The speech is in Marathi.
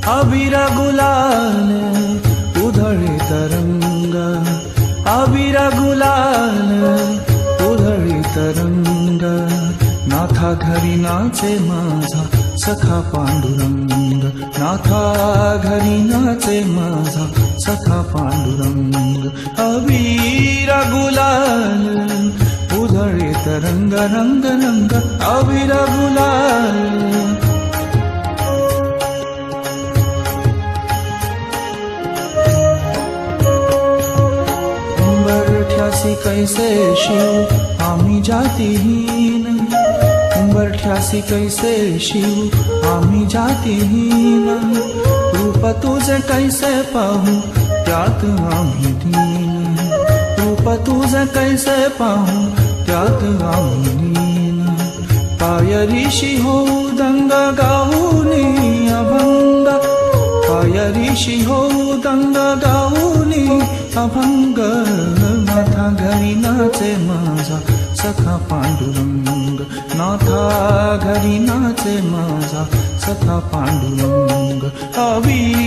अबीर गुलाल उधळे तरंग, अबीर गुलाल उधळे तरंग, नाथा घरी नाचे माझा सखा पांडुरंग, नाथा घरी नाचे माझा सखा पांडुरंग. अबीर गुलाल उधळे तरंग, रंग रंग अबीर गुलाल. उंबरठ्यासी कैसे शिव आम्ही जातीहीन, उंबरठ्यासी कैसे शिव आम्ही जातीहीन, रूप तुझे कैसे पाहू त्यात आम्ही दीन, रूप तुझे कैसे पाहू त्यात आम्ही दीन. पायरीशी होऊ दंग गाऊनी अभंग, पायरीशी होऊ दंग गाऊनी अभंग, नाथा घरी नाचे माझा सखा पांडुरंग, नाथा घरी नाचे माझा सखा पांडुरंग. अबीर